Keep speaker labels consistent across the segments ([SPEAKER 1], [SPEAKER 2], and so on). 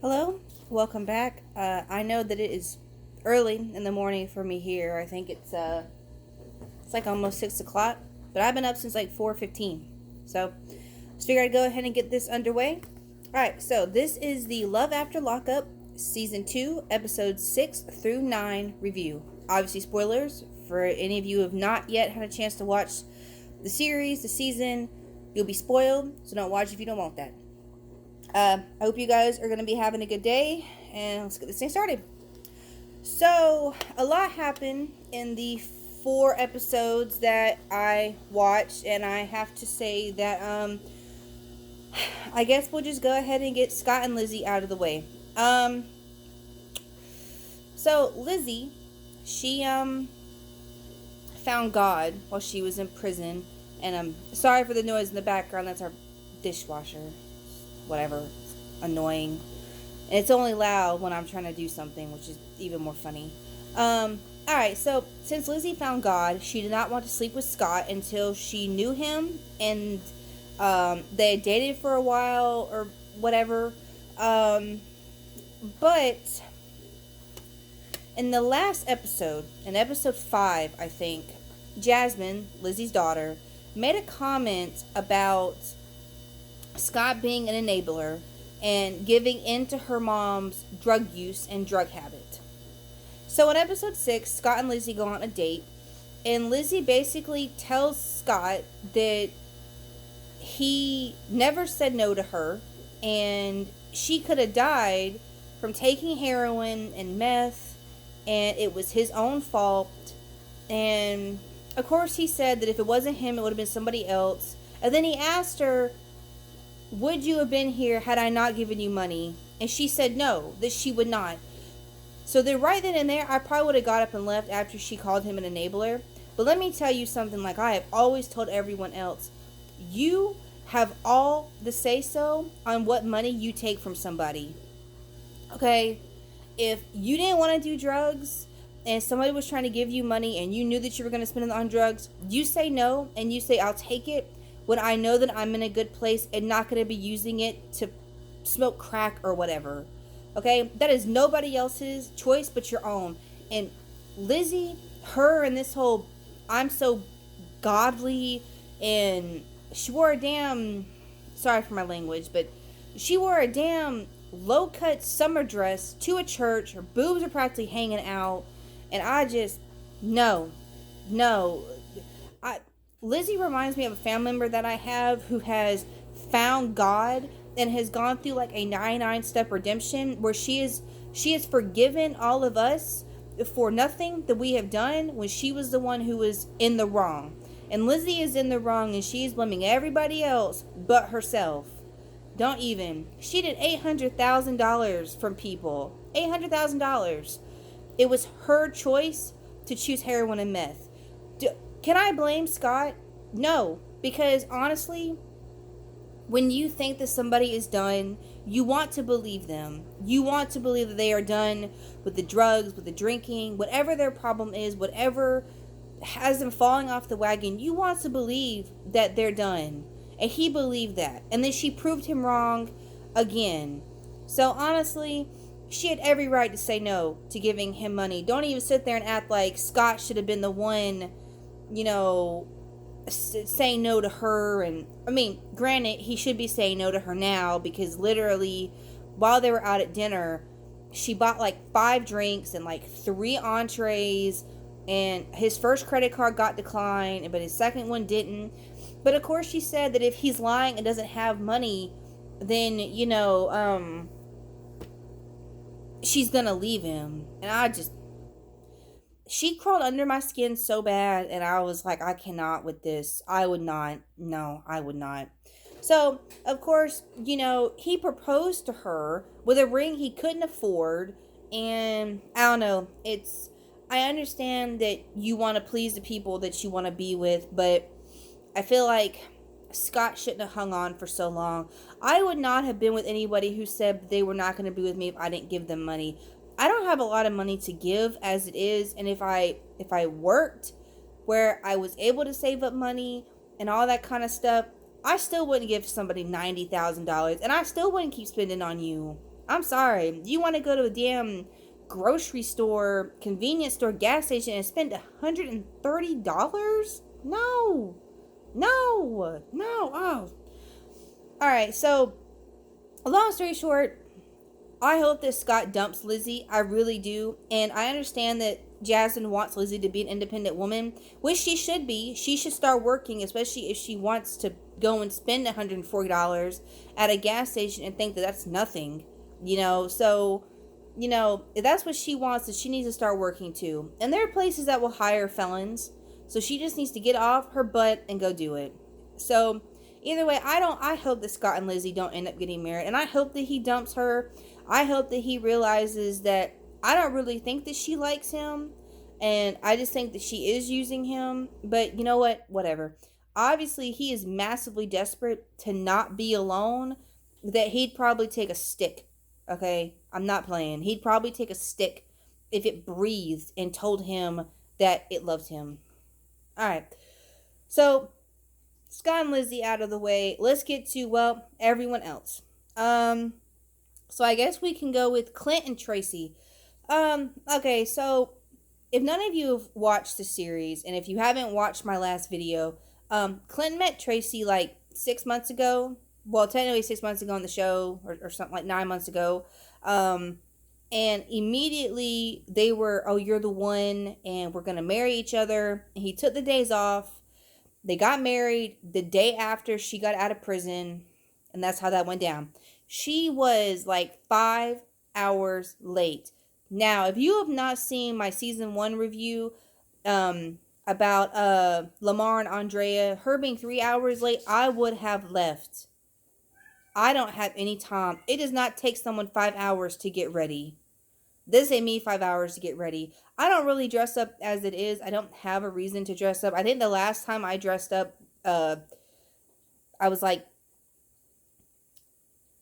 [SPEAKER 1] Hello, welcome back. I know that it is early in the morning for me here. I think it's like almost 6 o'clock, but I've been up since like 4:15. So just figured I'd go ahead and get this underway. All right, so this is the Love After Lockup Season 2, Episodes 6 through 9 review. Obviously, spoilers for any of you who have not yet had a chance to watch the series, the season. You'll be spoiled, so don't watch if you don't want that. I hope you guys are going to be having a good day, and let's get this thing started. So, a lot happened in the 4 episodes that I watched, and I have to say that, I guess we'll just go ahead and get Scott and Lizzie out of the way. So Lizzie, she, found God while she was in prison, and I'm sorry for the noise in the background, that's our dishwasher. Whatever, annoying, and it's only loud when I'm trying to do something, which is even more funny. Alright, so since Lizzie found God, she did not want to sleep with Scott until she knew him, and they had dated for a while or whatever. But in the last episode, in episode 5, I think, Jasmine, Lizzie's daughter, made a comment about Scott being an enabler and giving in to her mom's drug use and drug habit. So in episode 6, Scott and Lizzie go on a date, and Lizzie basically tells Scott that he never said no to her, and she could have died from taking heroin and meth, and it was his own fault. And of course he said that if it wasn't him, it would have been somebody else. And then he asked her, would you have been here had I not given you money? And she said no, that she would not. So then right then and there, I probably would have got up and left after she called him an enabler. But let me tell you something, like I have always told everyone else. You have all the say-so on what money you take from somebody. Okay? If you didn't want to do drugs and somebody was trying to give you money and you knew that you were going to spend it on drugs, you say no and you say, I'll take it, when I know that I'm in a good place and not going to be using it to smoke crack or whatever. Okay? That is nobody else's choice but your own. And Lizzie, her and this whole, I'm so godly, and she wore a damn, sorry for my language, but she wore a damn low-cut summer dress to a church. Her boobs are practically hanging out. And I just, no. Lizzie reminds me of a family member that I have who has found God and has gone through like a 99-step redemption where she has forgiven all of us for nothing that we have done when she was the one who was in the wrong. And Lizzie is in the wrong and she's blaming everybody else but herself. Don't even. She did $800,000 from people. $800,000. It was her choice to choose heroin and meth. Can I blame Scott? No, because honestly, when you think that somebody is done, you want to believe them. You want to believe that they are done with the drugs, with the drinking, whatever their problem is, whatever has them falling off the wagon. You want to believe that they're done. And he believed that. And then she proved him wrong again. So honestly, she had every right to say no to giving him money. Don't even sit there and act like Scott should have been the one, saying no to her. And I mean, granted, he should be saying no to her now, because literally while they were out at dinner, she bought like 5 drinks and like 3 entrees, and his first credit card got declined, but his second one didn't. But of course she said that if he's lying and doesn't have money, then she's gonna leave him. And she crawled under my skin so bad, and I was like, I cannot with this. I would not. No, I would not. So, of course, he proposed to her with a ring he couldn't afford, and I don't know, I understand that you want to please the people that you want to be with, but I feel like Scott shouldn't have hung on for so long. I would not have been with anybody who said they were not going to be with me if I didn't give them money. I don't have a lot of money to give as it is, and if I worked where I was able to save up money and all that kind of stuff, I still wouldn't give somebody $90,000, and I still wouldn't keep spending on you. I'm sorry. You want to go to a damn grocery store, convenience store, gas station, and spend $130? No. No. No. Oh. All right. So, long story short, I hope that Scott dumps Lizzie. I really do. And I understand that Jasmine wants Lizzie to be an independent woman, which she should be. She should start working, especially if she wants to go and spend $140 at a gas station and think that that's nothing. So, if that's what she wants, then she needs to start working too. And there are places that will hire felons. So she just needs to get off her butt and go do it. So, either way, I hope that Scott and Lizzie don't end up getting married. And I hope that he dumps her. I hope that he realizes that I don't really think that she likes him. And I just think that she is using him. But you know what? Whatever. Obviously, he is massively desperate to not be alone. That he'd probably take a stick. Okay? I'm not playing. He'd probably take a stick if it breathed and told him that it loved him. Alright. So, Scott and Lizzie out of the way. Let's get to, well, everyone else. So I guess we can go with Clint and Tracy. Okay, so if none of you have watched the series, and if you haven't watched my last video, Clint met Tracy like 6 months ago. Well, technically 6 months ago on the show, or something like 9 months ago. And immediately they were, oh, you're the one, and we're going to marry each other. And he took the days off. They got married the day after she got out of prison. And that's how that went down. She was like 5 hours late. Now, if you have not seen my season 1 review about Lamar and Andrea, her being 3 hours late, I would have left. I don't have any time. It does not take someone 5 hours to get ready. This ain't me 5 hours to get ready. I don't really dress up as it is. I don't have a reason to dress up. I think the last time I dressed up, I was like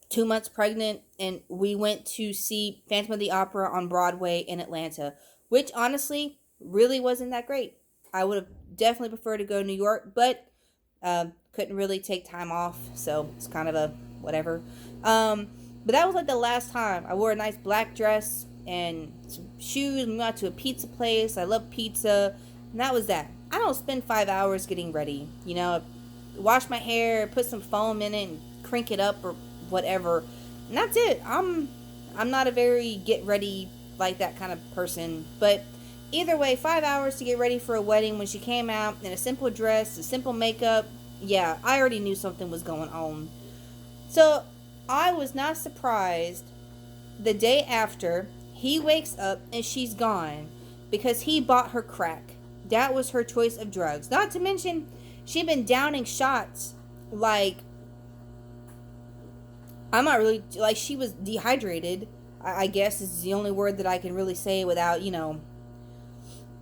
[SPEAKER 1] 2 months pregnant, and we went to see Phantom of the Opera on Broadway in Atlanta, which honestly really wasn't that great. I would have definitely preferred to go to New York, but couldn't really take time off, so it's kind of a whatever. But that was like the last time. I wore a nice black dress and some shoes. We went out to a pizza place. I love pizza, and that was that. I don't spend 5 hours getting ready. Wash my hair, put some foam in it, and crink it up or whatever, and that's it. I'm not a very get ready like that kind of person, but either way, 5 hours to get ready for a wedding when she came out in a simple dress, a simple makeup. Yeah, I already knew something was going on. So I was not surprised the day after he wakes up and she's gone because he bought her crack. That was her choice of drugs. Not to mention she'd been downing shots like, I'm not really, like, she was dehydrated, I guess is the only word that I can really say without,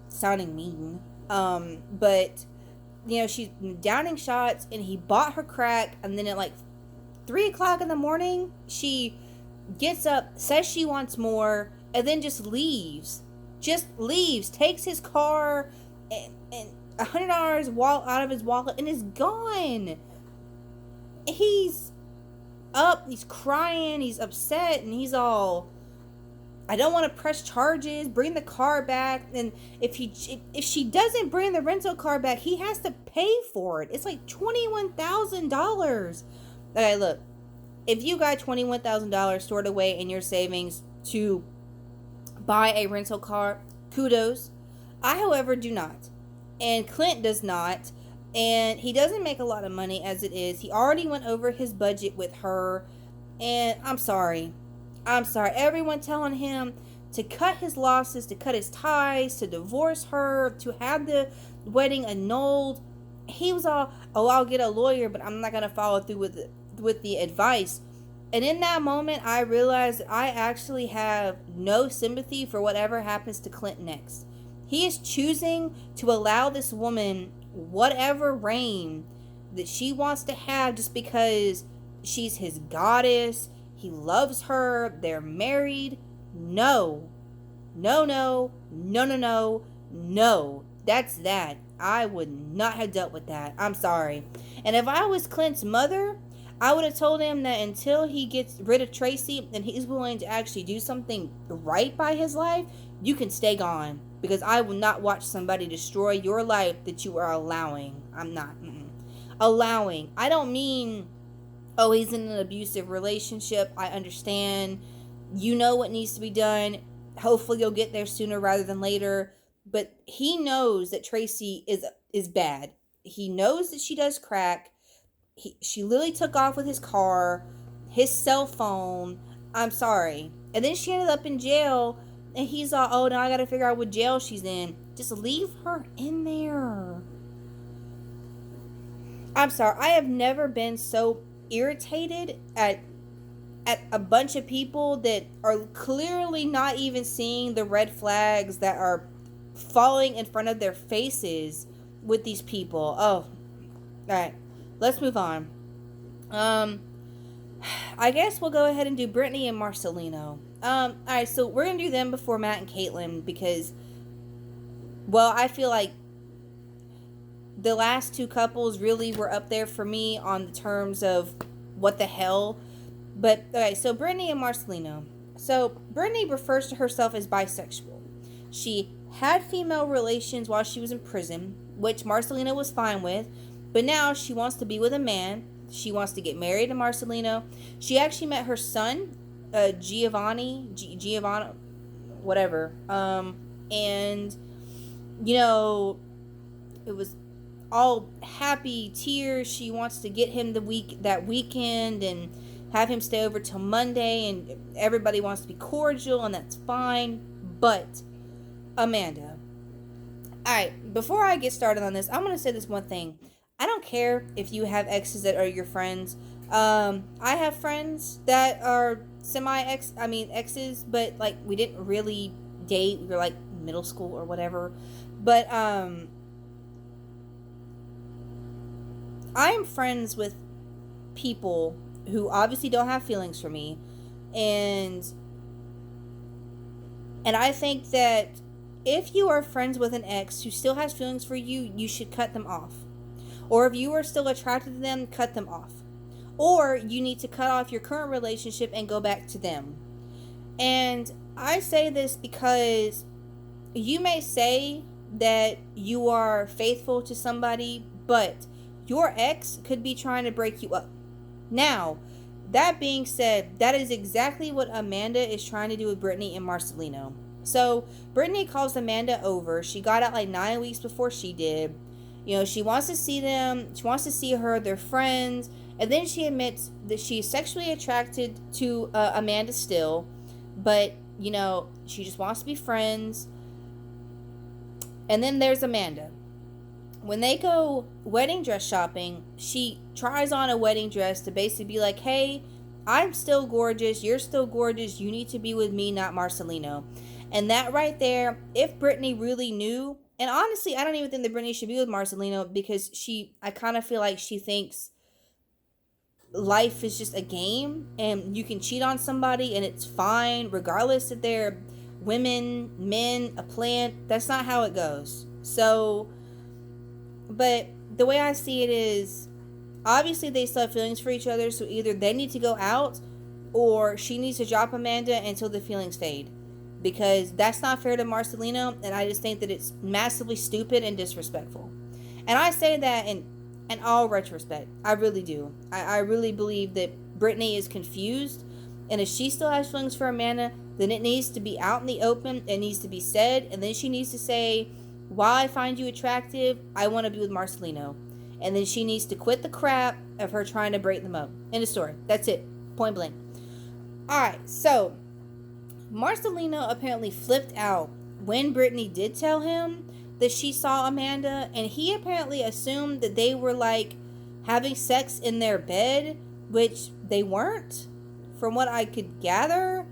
[SPEAKER 1] sounding mean. But, she's downing shots, and he bought her crack, and then at like 3 o'clock in the morning, she gets up, says she wants more, and then just leaves. Takes his car, and $100 out of his wallet, and is gone. He's up, he's crying, he's upset, and he's all, I don't want to press charges, bring the car back. And if she doesn't bring the rental car back, he has to pay for it. It's like $21,000. Okay, look, if you got $21,000 stored away in your savings to buy a rental car, kudos. I, however, do not, and Clint does not. And he doesn't make a lot of money as it is. He already went over his budget with her. And I'm sorry. Everyone telling him to cut his losses, to cut his ties, to divorce her, to have the wedding annulled. He was all, oh, I'll get a lawyer, but I'm not going to follow through with the advice. And in that moment, I realized that I actually have no sympathy for whatever happens to Clint next. He is choosing to allow this woman whatever reign that she wants to have just because she's his goddess. He loves her. They're married. No. That's that. I would not have dealt with that. I'm sorry. And if I was Clint's mother, I would have told him that until he gets rid of Tracy and he's willing to actually do something right by his life, you can stay gone. Because I will not watch somebody destroy your life that you are allowing. I'm not. Allowing. I don't mean, oh, he's in an abusive relationship. I understand. You know what needs to be done. Hopefully you'll get there sooner rather than later. But he knows that Tracy is bad. He knows that she does crack. She literally took off with his car, his cell phone. I'm sorry. And then she ended up in jail. And he's all, oh, now I got to figure out what jail she's in. Just leave her in there. I'm sorry. I have never been so irritated at a bunch of people that are clearly not even seeing the red flags that are falling in front of their faces with these people. Oh, all right. Let's move on. Um, I guess we'll go ahead and do Brittany and Marcelino. All right. So we're gonna do them before Matt and Caitlin because, well, I feel like the last two couples really were up there for me on the terms of what the hell. But okay, so Brittany and Marcelino. So Brittany refers to herself as bisexual. She had female relations while she was in prison, which Marcelino was fine with, but now she wants to be with a man. She wants to get married to Marcelino. She actually met her son, Giovanni, whatever. And you know, it was all happy tears. She wants to get him that weekend and have him stay over till Monday, and everybody wants to be cordial, and that's fine. But Amanda, all right, before I get started on this, I'm gonna say this one thing. I don't care if you have exes that are your friends. I have friends that are exes, but like we didn't really date. We were like middle school or whatever. But I am friends with people who obviously don't have feelings for me, and I think that if you are friends with an ex who still has feelings for you, you should cut them off. Or if you are still attracted to them, cut them off. Or you need to cut off your current relationship and go back to them. And I say this because you may say that you are faithful to somebody, but your ex could be trying to break you up. Now, that being said, that is exactly what Amanda is trying to do with Brittany and Marcelino. So, Brittany calls Amanda over. She got out like 9 weeks before she did. You know, she wants to see them. She wants to see her. They're friends. And then she admits that she's sexually attracted to Amanda still. But, you know, she just wants to be friends. And then there's Amanda. When they go wedding dress shopping, she tries on a wedding dress to basically be like, hey, I'm still gorgeous. You're still gorgeous. You need to be with me, not Marcelino. And that right there, if Brittany really knew, and honestly, I don't even think that Brittany should be with Marcelino because I kind of feel like she thinks life is just a game and you can cheat on somebody and it's fine, regardless if they're women, men, a plant. That's not how it goes. So, but the way I see it is, obviously they still have feelings for each other, so either they need to go out or she needs to drop Amanda until the feelings fade. Because that's not fair to Marcelino, and I just think that it's massively stupid and disrespectful. And I say that in all retrospect. I really do. I really believe that Brittany is confused, and if she still has feelings for Amanda, then it needs to be out in the open. It needs to be said, and then she needs to say, while I find you attractive, I want to be with Marcelino. And then she needs to quit the crap of her trying to break them up. End of story. That's it. Point blank. Alright, so Marcelino apparently flipped out when Brittany did tell him that she saw Amanda, and he apparently assumed that they were like having sex in their bed, which they weren't, from what I could gather.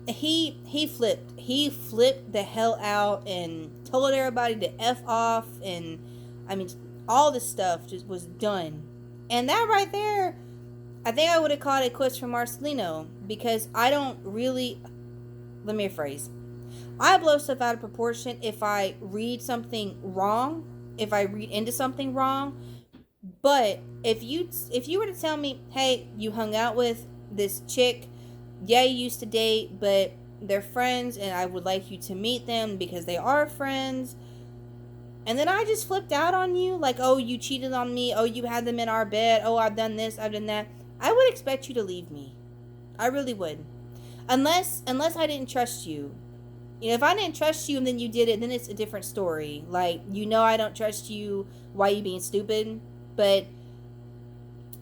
[SPEAKER 1] He flipped the hell out and told everybody to F off, and I mean all this stuff just was done. And that right there, I think I would have called it quits for Marcelino, because I don't really, let me rephrase. I blow stuff out of proportion if I read something wrong, if I read into something wrong, But if you were to tell me, hey, you hung out with this chick, yeah, you used to date, but they're friends, and I would like you to meet them because they are friends. And then I just flipped out on you, like, oh, you cheated on me. Oh, you had them in our bed. Oh, I've done this. I've done that. I would expect you to leave me. I really would. Unless I didn't trust you. You know, if I didn't trust you and then you did it, then it's a different story. Like, I don't trust you. Why are you being stupid? But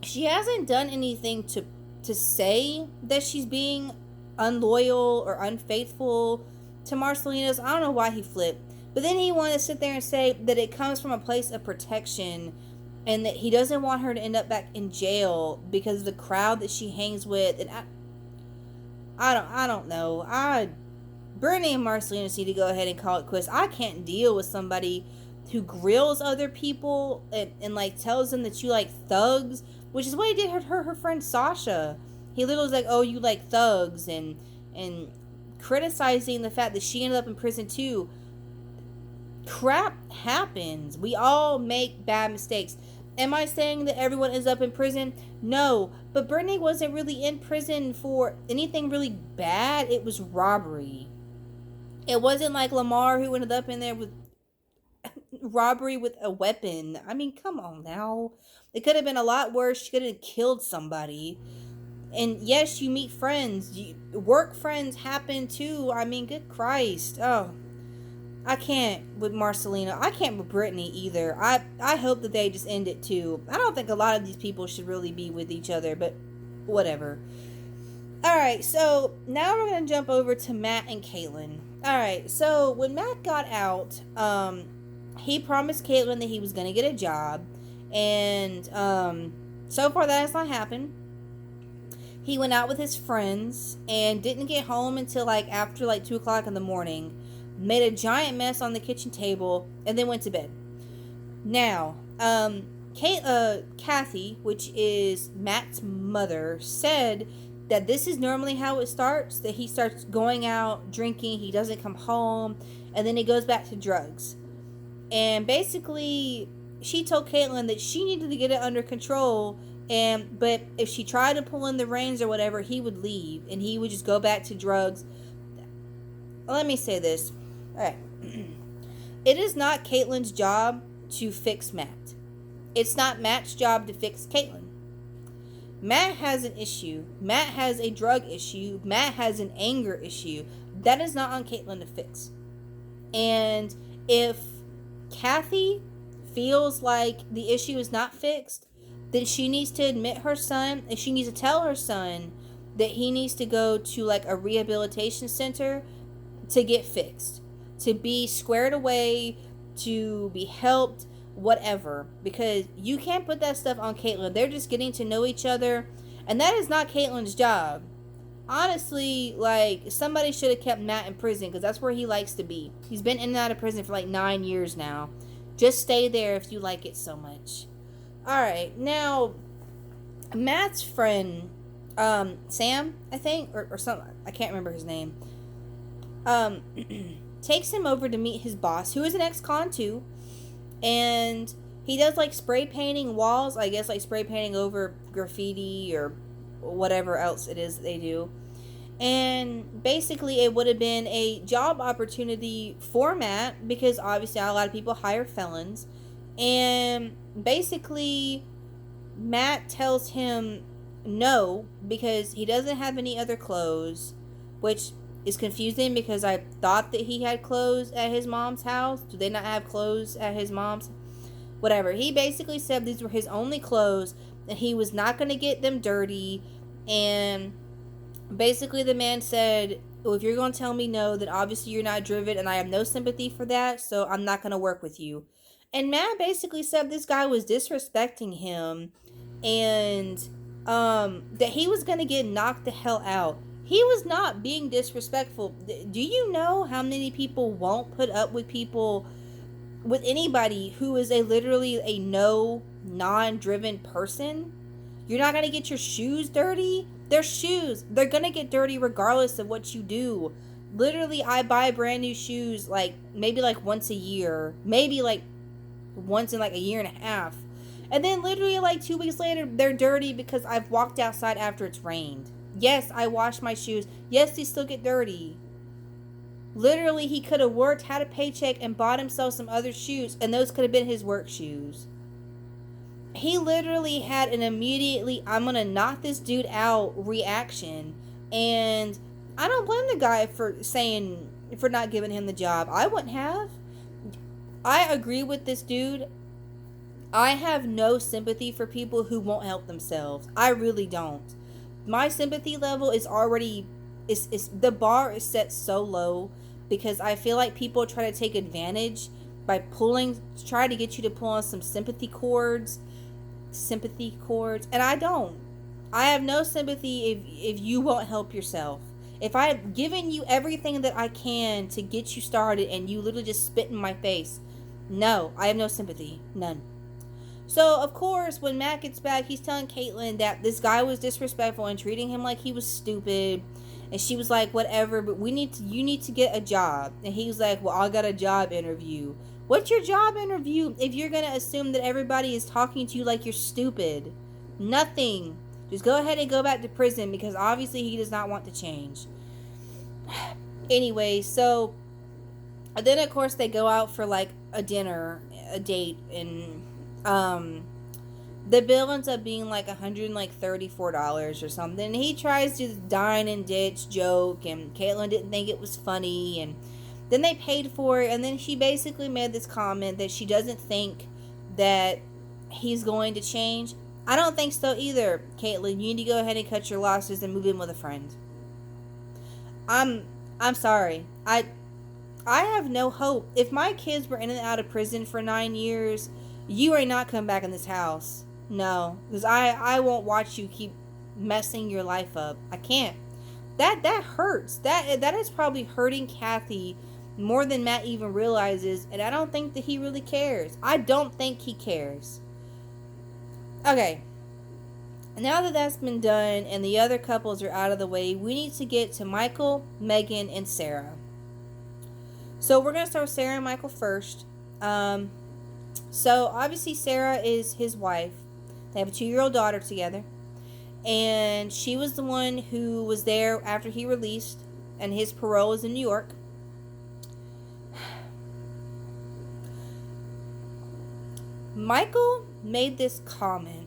[SPEAKER 1] she hasn't done anything to say that she's being unloyal or unfaithful to Marcelina's. I don't know why he flipped. But then he wanted to sit there and say that it comes from a place of protection and that he doesn't want her to end up back in jail because of the crowd that she hangs with. And I don't know. Brittany and Marcelina need to go ahead and call it quits. I can't deal with somebody who grills other people and like tells them that you like thugs, which is what he did her friend Sasha. He literally was like, oh, you like thugs, and criticizing the fact that she ended up in prison too. Crap happens. We all make bad mistakes. Am I saying that everyone ends up in prison? No. But Brittany wasn't really in prison for anything really bad. It was robbery. It wasn't like Lamar who ended up in there with robbery with a weapon. I mean, come on now. It could have been a lot worse. She could have killed somebody. And yes, you meet friends. Work friends happen too. I mean, good Christ. Oh, I can't with Marcelina. I can't with Brittany either. I hope that they just end it too. I don't think a lot of these people should really be with each other, but whatever. Alright, so now we're going to jump over to Matt and Caitlin. Alright, so when Matt got out, he promised Caitlin that he was going to get a job. And so far that has not happened. He went out with his friends and didn't get home until after 2 o'clock in the morning. Made a giant mess on the kitchen table, and then went to bed. Now, Kathy, which is Matt's mother, said that this is normally how it starts, that he starts going out, drinking, he doesn't come home, and then he goes back to drugs. And basically, she told Caitlin that she needed to get it under control, but if she tried to pull in the reins or whatever, he would leave, and he would just go back to drugs. Let me say this. Alright. It is not Caitlin's job to fix Matt. It's not Matt's job to fix Caitlin. Matt has an issue. Matt has a drug issue. Matt has an anger issue. That is not on Caitlin to fix. And if Kathy feels like the issue is not fixed, then she needs to admit her son, and she needs to tell her son that he needs to go to a rehabilitation center to get fixed, to be squared away, to be helped, whatever. Because you can't put that stuff on Caitlin. They're just getting to know each other, and that is not Caitlin's job. Honestly, somebody should have kept Matt in prison, because that's where he likes to be. He's been in and out of prison for 9 years now. Just stay there if you like it so much. Alright, now, Matt's friend, Sam, I think, or something, I can't remember his name, takes him over to meet his boss, who is an ex-con too, and he does spray painting walls, I guess spray painting over graffiti or whatever else it is that they do. And basically it would have been a job opportunity for Matt, because obviously a lot of people hire felons. And basically Matt tells him no, because he doesn't have any other clothes, which is confusing because I thought that he had clothes at his mom's house. Do they not have clothes at his mom's? Whatever. He basically said these were his only clothes and he was not going to get them dirty. And basically the man said, well, if you're going to tell me no, then obviously you're not driven and I have no sympathy for that, so I'm not going to work with you. And Matt basically said this guy was disrespecting him and that he was going to get knocked the hell out. He was not being disrespectful. Do you know how many people won't put up with people, with anybody who is literally a non-driven person? You're not going to get your shoes dirty? They're shoes. They're going to get dirty regardless of what you do. Literally, I buy brand new shoes maybe once a year. Maybe once in a year and a half. And then literally like 2 weeks later, they're dirty because I've walked outside after it's rained. Yes, I washed my shoes. Yes, they still get dirty. Literally, he could have worked, had a paycheck, and bought himself some other shoes, and those could have been his work shoes. He literally had an immediately, I'm going to knock this dude out reaction. And I don't blame the guy for not giving him the job. I wouldn't have. I agree with this dude. I have no sympathy for people who won't help themselves. I really don't. My sympathy level is already, is the bar is set so low because I feel like people try to take advantage by try to get you to pull on some sympathy cords, and I don't. I have no sympathy if you won't help yourself. If I've given you everything that I can to get you started and you literally just spit in my face, no, I have no sympathy. None. So, of course, when Matt gets back, he's telling Caitlin that this guy was disrespectful and treating him like he was stupid. And she was like, whatever, but you need to get a job. And he was like, well, I got a job interview. What's your job interview if you're going to assume that everybody is talking to you like you're stupid? Nothing. Just go ahead and go back to prison because obviously he does not want to change. Anyway, so then of course they go out for like a date, and the bill ends up being like $134 or something. And he tries to dine and ditch joke, and Caitlin didn't think it was funny, and then they paid for it, and then she basically made this comment that she doesn't think that he's going to change. I don't think so either, Caitlin. You need to go ahead and cut your losses and move in with a friend. I'm sorry. I have no hope. If my kids were in and out of prison for 9 years, you are not coming back in this house. No, because I won't watch you keep messing your life up. I can't. That hurts. That is probably hurting Kathy more than Matt even realizes, and I don't think that he really cares. I don't think he cares. Okay. Now that that's been done and the other couples are out of the way, we need to get to Michael, Megan, and Sarah. So we're going to start with Sarah and Michael first. So obviously Sarah is his wife. They have a 2-year-old daughter together. And she was the one who was there after he released, and his parole is in New York. Michael made this comment.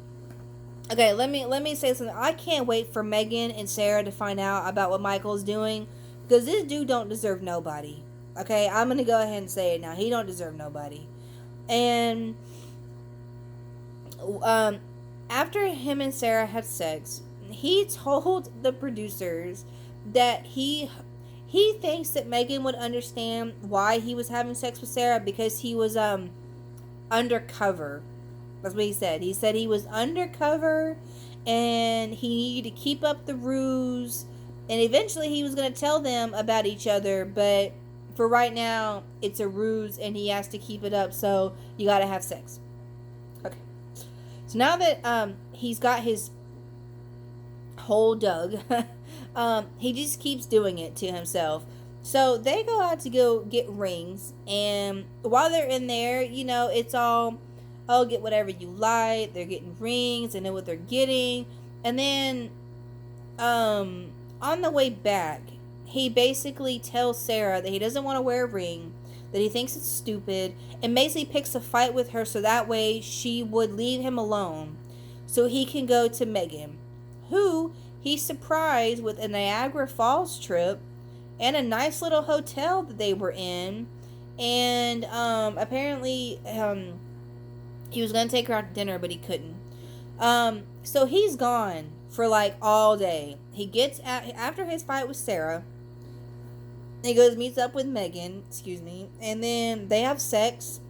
[SPEAKER 1] Okay, let me say something. I can't wait for Megan and Sarah to find out about what Michael's doing, because this dude don't deserve nobody. Okay, I'm gonna go ahead and say it now. He don't deserve nobody. And after him and Sarah had sex, he told the producers that he thinks that Megan would understand why he was having sex with Sarah, because he was undercover. That's what he said. He said he was undercover and he needed to keep up the ruse, and eventually he was going to tell them about each other, but for right now it's a ruse and he has to keep it up, so you got to have sex. Okay. So now that he's got his hole dug, he just keeps doing it to himself. So they go out to go get rings, and while they're in there, it's all, oh, get whatever you like. They're getting rings, and know what they're getting. And then on the way back, he basically tells Sarah that he doesn't want to wear a ring, that he thinks it's stupid, and basically picks a fight with her so that way she would leave him alone so he can go to Megan, who he surprised with a Niagara Falls trip and a nice little hotel that they were in. And apparently he was going to take her out to dinner, but he couldn't. So he's gone for like all day. He gets after his fight with Sarah, he goes meets up with Megan, and then they have sex,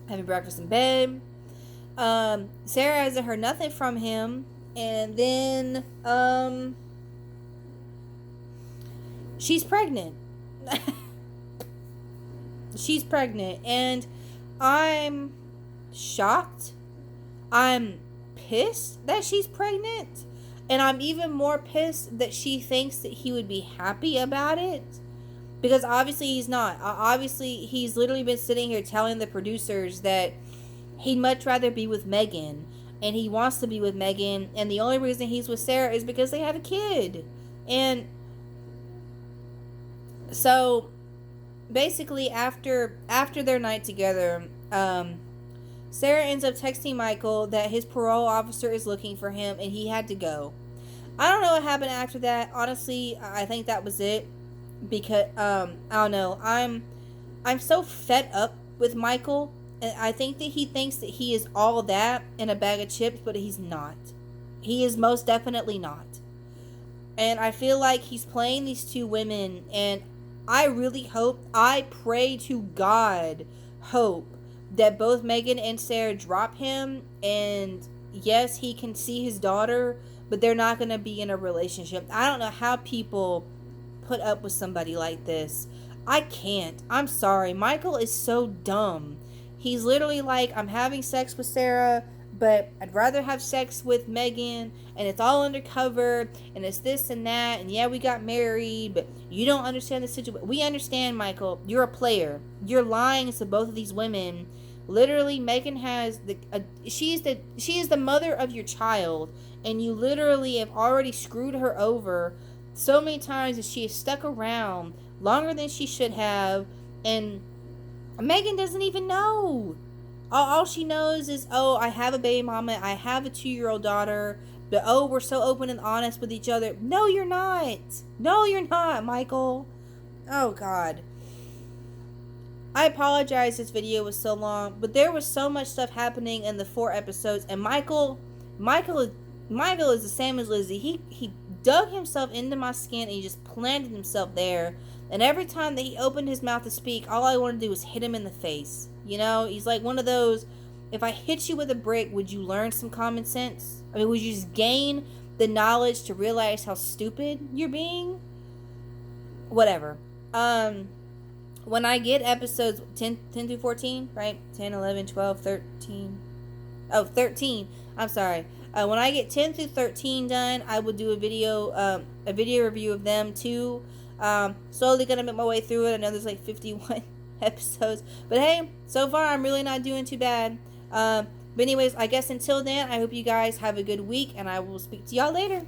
[SPEAKER 1] having breakfast in bed. Sarah hasn't heard nothing from him, and then she's pregnant. She's pregnant, and I'm shocked. I'm pissed that she's pregnant, and I'm even more pissed that she thinks that he would be happy about it, because obviously he's not. Obviously he's literally been sitting here telling the producers that He'd much rather be with Megan, and he wants to be with Megan, and the only reason he's with Sarah is because they have a kid. And so basically after their night together, Sarah ends up texting Michael that his parole officer is looking for him and he had to go. I don't know what happened after that. Honestly, I think that was it. Because I don't know. I'm so fed up with Michael, and I think that he thinks that he is all that in a bag of chips, but he's not. He is most definitely not. And I feel like he's playing these two women, and I really hope, I pray to God, hope that both Megan and Sarah drop him, and yes, he can see his daughter, but they're not going to be in a relationship. I don't know how people put up with somebody like this. I can't. I'm sorry. Michael is so dumb. He's literally like, I'm having sex with Sarah, but I'd rather have sex with Megan, and it's all undercover, and it's this and that, and yeah, we got married, but you don't understand the situation. We understand, Michael. You're a player. You're lying to both of these women. Literally, Megan has she is the mother of your child, and you literally have already screwed her over so many times that she is stuck around longer than she should have, and Megan doesn't even know. All she knows is, oh, I have a baby mama, I have a 2-year-old daughter, but oh, we're so open and honest with each other. No, you're not. No, you're not, Michael. Oh, God. I apologize this video was so long, but there was so much stuff happening in the 4 episodes, and Michael is the same as Lizzie. He dug himself into my skin and he just planted himself there. And every time that he opened his mouth to speak, all I wanted to do was hit him in the face. You know, he's like one of those, if I hit you with a brick, would you learn some common sense? I mean, would you just gain the knowledge to realize how stupid you're being? Whatever. When I get episodes 10 through 14, right? 10, 11, 12, 13. Oh, 13. I'm sorry. When I get 10 through 13 done, I will do a video review of them too. Slowly gonna make my way through it. I know there's like 51 episodes, but hey, so far I'm really not doing too bad. But anyways, I guess until then, I hope you guys have a good week, and I will speak to y'all later.